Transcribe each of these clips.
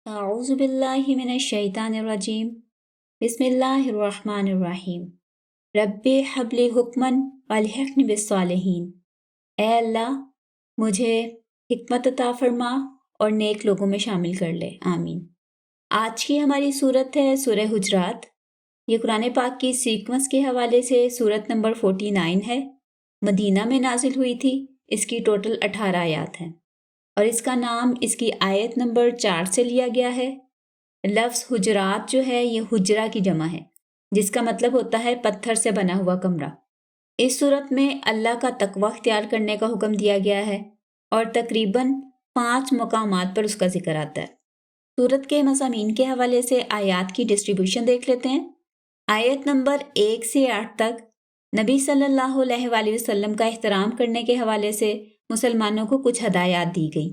اعوذ باللہ من الشیطان الرجیم بسم اللہ الرحمن الرحیم رب حب لی حکمن والحقنی بالصالحین۔ اے اللہ مجھے حکمت عطا فرما اور نیک لوگوں میں شامل کر لے، آمین۔ آج کی ہماری صورت ہے سورہ حجرات۔ یہ قرآن پاک کی سیکوینس کے حوالے سے صورت نمبر 49 ہے، مدینہ میں نازل ہوئی تھی۔ اس کی ٹوٹل 18 آیات ہیں اور اس کا نام اس کی آیت نمبر 4 سے لیا گیا ہے۔ لفظ حجرات جو ہے یہ حجرہ کی جمع ہے، جس کا مطلب ہوتا ہے پتھر سے بنا ہوا کمرہ۔ اس صورت میں اللہ کا تقوی اختیار کرنے کا حکم دیا گیا ہے اور تقریباً 5 مقامات پر اس کا ذکر آتا ہے۔ صورت کے مضامین کے حوالے سے آیات کی ڈسٹریبیوشن دیکھ لیتے ہیں۔ آیت نمبر 1 سے 8 تک نبی صلی اللہ علیہ وآلہ وسلم کا احترام کرنے کے حوالے سے مسلمانوں کو کچھ ہدایات دی گئیں۔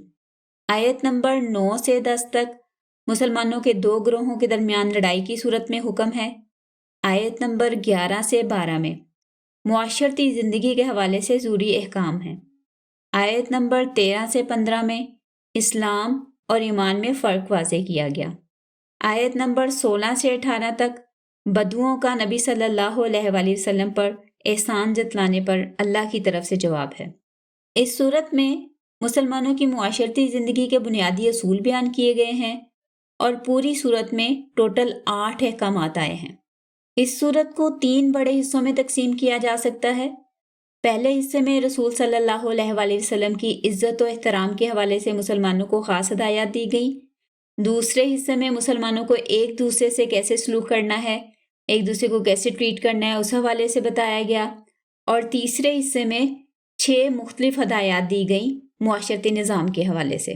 آیت نمبر 9 سے 10 تک مسلمانوں کے 2 گروہوں کے درمیان لڑائی کی صورت میں حکم ہے۔ آیت نمبر 11 سے 12 میں معاشرتی زندگی کے حوالے سے ضروری احکام ہیں۔ آیت نمبر 13 سے 15 میں اسلام اور ایمان میں فرق واضح کیا گیا۔ آیت نمبر 16 سے 18 تک بدوؤں کا نبی صلی اللہ علیہ وآلہ وسلم پر احسان جتلانے پر اللہ کی طرف سے جواب ہے۔ اس صورت میں مسلمانوں کی معاشرتی زندگی کے بنیادی اصول بیان کیے گئے ہیں اور پوری صورت میں ٹوٹل 8 احکامات آئے ہیں۔ اس صورت کو 3 بڑے حصوں میں تقسیم کیا جا سکتا ہے۔ پہلے حصے میں رسول صلی اللہ علیہ وآلہ وسلم کی عزت و احترام کے حوالے سے مسلمانوں کو خاص ہدایات دی گئیں۔ دوسرے حصے میں مسلمانوں کو ایک دوسرے سے کیسے سلوک کرنا ہے، ایک دوسرے کو کیسے ٹریٹ کرنا ہے، اس حوالے سے بتایا گیا۔ اور تیسرے حصے میں 6 مختلف ہدایات دی گئیں معاشرتی نظام کے حوالے سے۔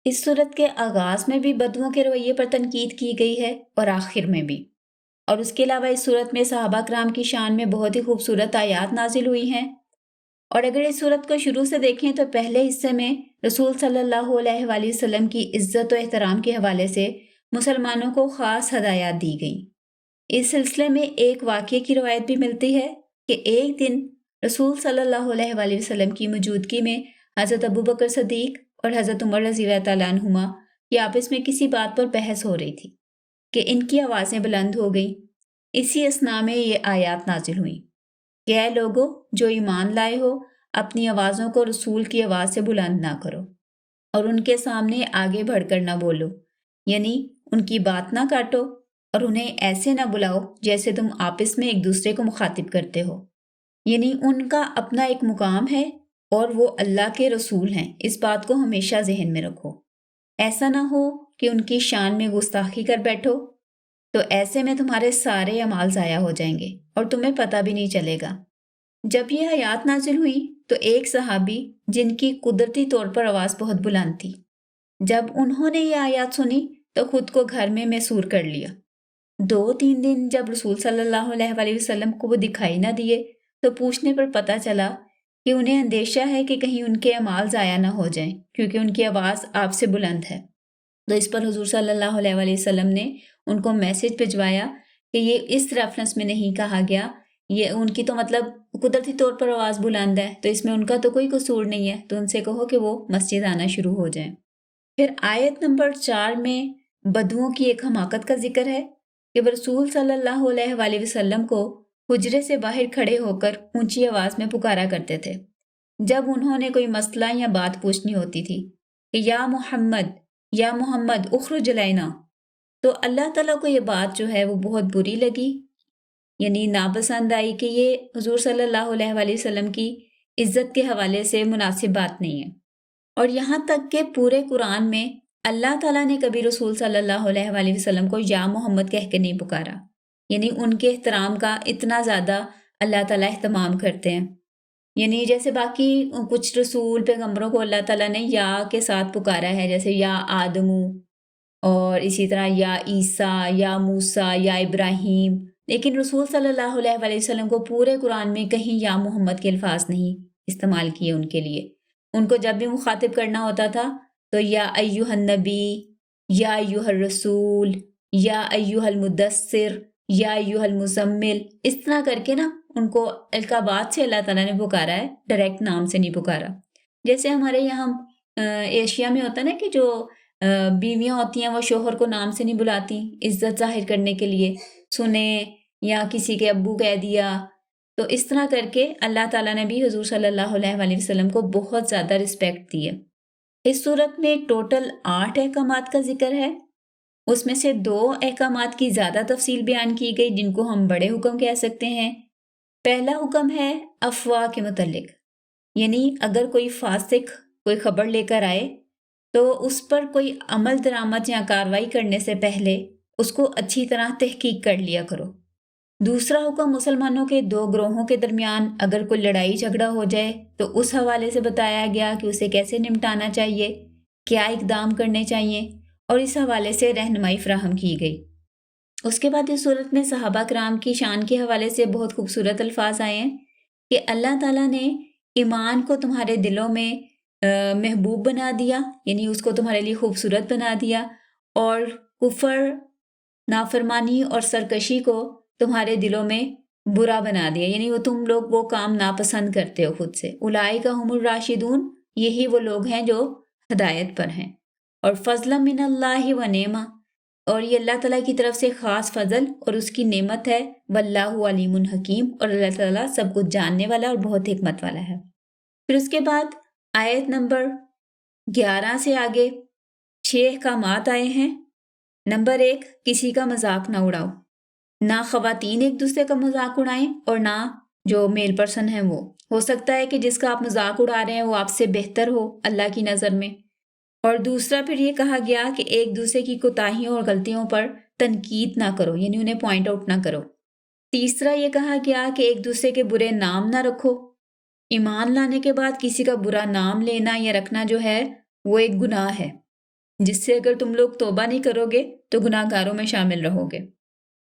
اس صورت کے آغاز میں بھی بدوؤں کے رویے پر تنقید کی گئی ہے اور آخر میں بھی، اور اس کے علاوہ اس صورت میں صحابہ کرام کی شان میں بہت ہی خوبصورت آیات نازل ہوئی ہیں۔ اور اگر اس صورت کو شروع سے دیکھیں تو پہلے حصے میں رسول صلی اللہ علیہ وآلہ وسلم کی عزت و احترام کے حوالے سے مسلمانوں کو خاص ہدایات دی گئیں۔ اس سلسلے میں ایک واقعے کی روایت بھی ملتی ہے کہ ایک دن رسول صلی اللہ علیہ وآلہ وسلم کی موجودگی میں حضرت ابوبکر صدیق اور حضرت عمر رضی اللہ تعالیٰ عنہما کی آپس میں کسی بات پر بحث ہو رہی تھی کہ ان کی آوازیں بلند ہو گئیں۔ اسی اثناء میں یہ آیات نازل ہوئیں کہ اے لوگو جو ایمان لائے ہو، اپنی آوازوں کو رسول کی آواز سے بلند نہ کرو اور ان کے سامنے آگے بڑھ کر نہ بولو، یعنی ان کی بات نہ کاٹو اور انہیں ایسے نہ بلاؤ جیسے تم آپس میں ایک دوسرے کو مخاطب کرتے ہو، یعنی ان کا اپنا ایک مقام ہے اور وہ اللہ کے رسول ہیں، اس بات کو ہمیشہ ذہن میں رکھو۔ ایسا نہ ہو کہ ان کی شان میں گستاخی کر بیٹھو، تو ایسے میں تمہارے سارے اعمال ضائع ہو جائیں گے اور تمہیں پتہ بھی نہیں چلے گا۔ جب یہ آیات نازل ہوئی تو ایک صحابی جن کی قدرتی طور پر آواز بہت بلند تھی، جب انہوں نے یہ آیات سنی تو خود کو گھر میں محصور کر لیا۔ 2-3 دن جب رسول صلی اللہ علیہ وآلہ وسلم کو وہ دکھائی نہ دیے تو پوچھنے پر پتہ چلا کہ انہیں اندیشہ ہے کہ کہیں ان کے اعمال ضائع نہ ہو جائیں کیونکہ ان کی آواز آپ سے بلند ہے۔ تو اس پر حضور صلی اللہ علیہ وآلہ وسلم نے ان کو میسج بھجوایا کہ یہ اس ریفرنس میں نہیں کہا گیا، یہ ان کی تو مطلب قدرتی طور پر آواز بلند ہے تو اس میں ان کا تو کوئی قصور نہیں ہے، تو ان سے کہو کہ وہ مسجد آنا شروع ہو جائیں۔ پھر آیت نمبر 4 میں بدوؤں کی ایک حماقت کا ذکر ہے کہ وہ رسول صلی اللہ علیہ وآلہ وسلم کو حجرے سے باہر کھڑے ہو کر اونچی آواز میں پکارا کرتے تھے جب انہوں نے کوئی مسئلہ یا بات پوچھنی ہوتی تھی کہ یا محمد اخرج الینا۔ تو اللہ تعالیٰ کو یہ بات جو ہے وہ بہت بری لگی، یعنی ناپسند آئی کہ یہ حضور صلی اللہ علیہ وآلہ وسلم کی عزت کے حوالے سے مناسب بات نہیں ہے۔ اور یہاں تک کہ پورے قرآن میں اللہ تعالیٰ نے کبھی رسول صلی اللہ علیہ وآلہ وسلم کو یا محمد کہہ کے نہیں پکارا، یعنی ان کے احترام کا اتنا زیادہ اللہ تعالیٰ اہتمام کرتے ہیں۔ یعنی جیسے باقی کچھ رسول پیغمبروں کو اللہ تعالیٰ نے یا کے ساتھ پکارا ہے، جیسے یا آدمو، اور اسی طرح یا عیسیٰ، یا موسیٰ، یا ابراہیم، لیکن رسول صلی اللہ علیہ وآلہ وسلم کو پورے قرآن میں کہیں یا محمد کے الفاظ نہیں استعمال کیے ان کے لیے۔ ان کو جب بھی مخاطب کرنا ہوتا تھا تو یا ایہا النبی، یا ایہا الرسول، یا ایہا المدثر، یا ایہا المزمل، اس طرح کر کے نا ان کو القابات سے اللہ تعالیٰ نے پکارا ہے، ڈائریکٹ نام سے نہیں پکارا۔ جیسے ہمارے یہاں ایشیا میں ہوتا ہے نا کہ جو بیویاں ہوتی ہیں وہ شوہر کو نام سے نہیں بلاتی عزت ظاہر کرنے کے لیے، سنیں یا کسی کے ابو کہہ دیا، تو اس طرح کر کے اللہ تعالیٰ نے بھی حضور صلی اللہ علیہ وآلہ وسلم کو بہت زیادہ رسپیکٹ دی ہے۔ اس صورت میں ٹوٹل 8 احکامات کا ذکر ہے، اس میں سے 2 احکامات کی زیادہ تفصیل بیان کی گئی جن کو ہم بڑے حکم کہہ سکتے ہیں۔ پہلا حکم ہے افواہ کے متعلق، یعنی اگر کوئی فاسق کوئی خبر لے کر آئے تو اس پر کوئی عمل درآمد یا کارروائی کرنے سے پہلے اس کو اچھی طرح تحقیق کر لیا کرو۔ دوسرا حکم مسلمانوں کے 2 گروہوں کے درمیان اگر کوئی لڑائی جھگڑا ہو جائے تو اس حوالے سے بتایا گیا کہ اسے کیسے نمٹانا چاہیے، کیا اقدام کرنے چاہیے، اور اس حوالے سے رہنمائی فراہم کی گئی۔ اس کے بعد اس صورت میں صحابہ کرام کی شان کے حوالے سے بہت خوبصورت الفاظ آئے ہیں کہ اللہ تعالیٰ نے ایمان کو تمہارے دلوں میں محبوب بنا دیا، یعنی اس کو تمہارے لیے خوبصورت بنا دیا، اور کفر، نافرمانی اور سرکشی کو تمہارے دلوں میں برا بنا دیا، یعنی تم لوگ وہ کام ناپسند کرتے ہو خود سے۔ اولئک هم الراشدون، یہی وہ لوگ ہیں جو ہدایت پر ہیں۔ اور فضلا من اللہ و نعمہ، اور یہ اللہ تعالیٰ کی طرف سے خاص فضل اور اس کی نعمت ہے۔ واللہ علیم حکیم، اور اللہ تعالیٰ سب کچھ جاننے والا اور بہت حکمت والا ہے۔ پھر اس کے بعد آیت نمبر 11 سے آگے 6 احکامات آئے ہیں۔ نمبر 1، کسی کا مذاق نہ اڑاؤ، نہ خواتین ایک دوسرے کا مذاق اڑائیں اور نہ جو میل پرسن ہیں وہ۔ ہو سکتا ہے کہ جس کا آپ مذاق اڑا رہے ہیں وہ آپ سے بہتر ہو اللہ کی نظر میں۔ اور دوسرا پھر یہ کہا گیا کہ ایک دوسرے کی کوتاہیوں اور غلطیوں پر تنقید نہ کرو، یعنی انہیں پوائنٹ آؤٹ نہ کرو۔ تیسرا یہ کہا گیا کہ ایک دوسرے کے برے نام نہ رکھو۔ ایمان لانے کے بعد کسی کا برا نام لینا یا رکھنا جو ہے وہ ایک گناہ ہے، جس سے اگر تم لوگ توبہ نہیں کرو گے تو گناہ گاروں میں شامل رہو گے۔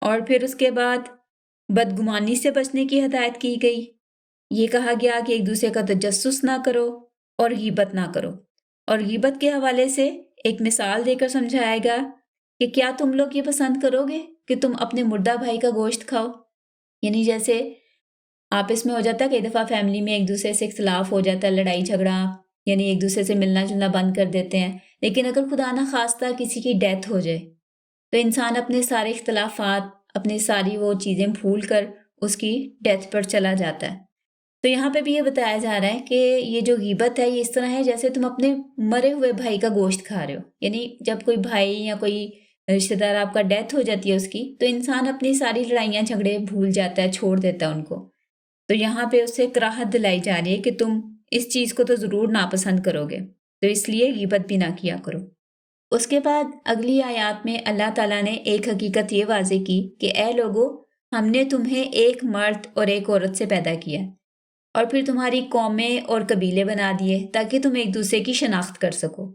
اور پھر اس کے بعد بدگمانی سے بچنے کی ہدایت کی گئی۔ یہ کہا گیا کہ ایک دوسرے کا تجسس نہ کرو اور غیبت نہ کرو۔ اور غیبت کے حوالے سے ایک مثال دے کر سمجھایا گیا کہ کیا تم لوگ یہ پسند کرو گے کہ تم اپنے مردہ بھائی کا گوشت کھاؤ؟ یعنی جیسے آپس میں ہو جاتا ہے، کئی دفعہ فیملی میں ایک دوسرے سے اختلاف ہو جاتا ہے، لڑائی جھگڑا، یعنی ایک دوسرے سے ملنا جلنا بند کر دیتے ہیں۔ لیکن اگر خدا نہ خواستہ کسی کی ڈیتھ ہو جائے تو انسان اپنے سارے اختلافات، اپنی ساری وہ چیزیں بھول کر اس کی ڈیتھ پر چلا جاتا ہے۔ تو یہاں پہ بھی یہ بتایا جا رہا ہے کہ یہ جو غیبت ہے یہ اس طرح ہے جیسے تم اپنے مرے ہوئے بھائی کا گوشت کھا رہے ہو۔ یعنی جب کوئی بھائی یا کوئی رشتہ دار آپ کا ڈیتھ ہو جاتی ہے اس کی، تو انسان اپنی ساری لڑائیاں جھگڑے بھول جاتا ہے، چھوڑ دیتا ہے ان کو۔ تو یہاں پہ اس سے کراہت دلائی جا رہی ہے کہ تم اس چیز کو تو ضرور ناپسند کرو گے، تو اس لیے غیبت بھی نہ کیا کرو۔ اس کے بعد اگلی آیات میں اللہ تعالیٰ نے ایک حقیقت یہ واضح کی کہ اے لوگو، ہم نے تمہیں ایک مرد اور ایک عورت سے پیدا کیا اور پھر تمہاری قومیں اور قبیلے بنا دیے تاکہ تم ایک دوسرے کی شناخت کر سکو۔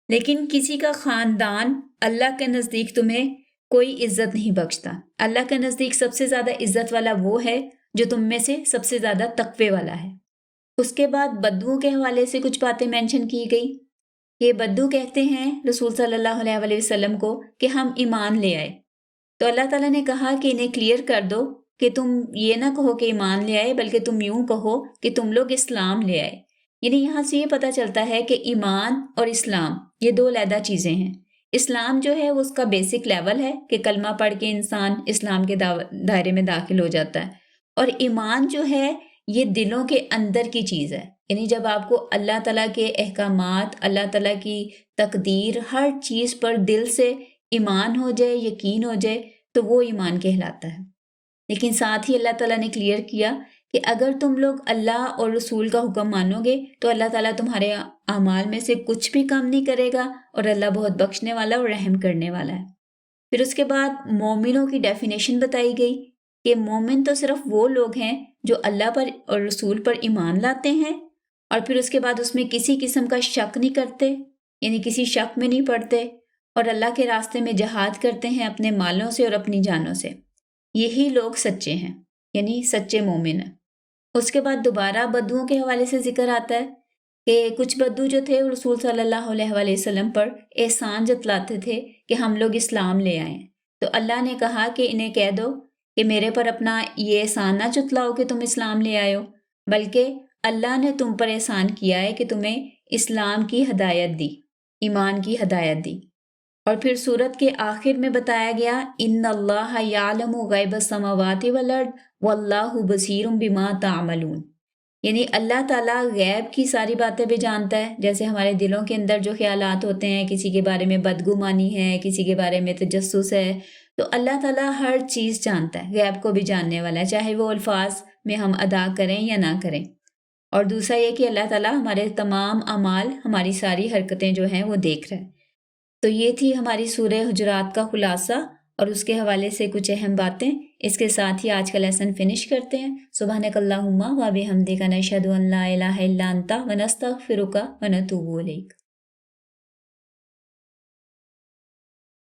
لیکن کسی کا خاندان اللہ کے نزدیک تمہیں کوئی عزت نہیں بخشتا۔ اللہ کے نزدیک سب سے زیادہ عزت والا وہ ہے جو تم میں سے سب سے زیادہ تقوی والا ہے۔ اس کے بعد بدوؤں کے حوالے سے کچھ باتیں مینشن کی گئی۔ یہ بدو کہتے ہیں رسول صلی اللہ علیہ وآلہ وسلم کو کہ ہم ایمان لے آئے، تو اللہ تعالیٰ نے کہا کہ انہیں کلیئر کر دو کہ تم یہ نہ کہو کہ ایمان لے آئے، بلکہ تم یوں کہو کہ تم لوگ اسلام لے آئے۔ یعنی یہاں سے یہ پتہ چلتا ہے کہ ایمان اور اسلام یہ 2 علیحدہ چیزیں ہیں۔ اسلام جو ہے وہ اس کا بیسک لیول ہے کہ کلمہ پڑھ کے انسان اسلام کے دائرے میں داخل ہو جاتا ہے، اور ایمان جو ہے یہ دلوں کے اندر کی چیز ہے۔ یعنی جب آپ کو اللہ تعالیٰ کے احکامات، اللہ تعالیٰ کی تقدیر، ہر چیز پر دل سے ایمان ہو جائے، یقین ہو جائے، تو وہ ایمان کہلاتا ہے۔ لیکن ساتھ ہی اللہ تعالیٰ نے کلیئر کیا کہ اگر تم لوگ اللہ اور رسول کا حکم مانو گے تو اللہ تعالیٰ تمہارے اعمال میں سے کچھ بھی کم نہیں کرے گا، اور اللہ بہت بخشنے والا اور رحم کرنے والا ہے۔ پھر اس کے بعد مومنوں کی ڈیفینیشن بتائی گئی کہ مومن تو صرف وہ لوگ ہیں جو اللہ پر اور رسول پر ایمان لاتے ہیں، اور پھر اس کے بعد اس میں کسی قسم کا شک نہیں کرتے، یعنی کسی شک میں نہیں پڑتے، اور اللہ کے راستے میں جہاد کرتے ہیں اپنے مالوں سے اور اپنی جانوں سے۔ یہی لوگ سچے ہیں، یعنی سچے مومن ہیں۔ اس کے بعد دوبارہ بدوؤں کے حوالے سے ذکر آتا ہے کہ کچھ بدو جو تھے وہ رسول صلی اللہ علیہ وآلہ وسلم پر احسان جتلاتے تھے کہ ہم لوگ اسلام لے آئیں، تو اللہ نے کہا کہ انہیں کہہ دو کہ میرے پر اپنا یہ احسان نہ جتلاؤ کہ تم اسلام لے آئے ہو، بلکہ اللہ نے تم پر احسان کیا ہے کہ تمہیں اسلام کی ہدایت دی۔ ایمان کی ہدایت دی۔ اور پھر سورت کے آخر میں بتایا گیا ان اللہ یعلم غیب السماوات والارض واللہ بصیر بما تعملون، یعنی اللہ تعالیٰ غیب کی ساری باتیں بھی جانتا ہے، جیسے ہمارے دلوں کے اندر جو خیالات ہوتے ہیں، کسی کے بارے میں بدگمانی ہے، کسی کے بارے میں تجسس ہے، تو اللہ تعالیٰ ہر چیز جانتا ہے، غیب کو بھی جاننے والا ہے، چاہے وہ الفاظ میں ہم ادا کریں یا نہ کریں۔ اور دوسرا یہ کہ اللہ تعالیٰ ہمارے تمام اعمال، ہماری ساری حرکتیں جو ہیں وہ دیکھ رہا ہے۔ تو یہ تھی ہماری سورہ حجرات کا خلاصہ اور اس کے حوالے سے کچھ اہم باتیں۔ اس کے ساتھ ہی آج کا لیسن فنش کرتے ہیں۔ سبحانک اللہم و بحمدک نشہد ان لا الہ الا انت ونستغفرک ونتوب الیک۔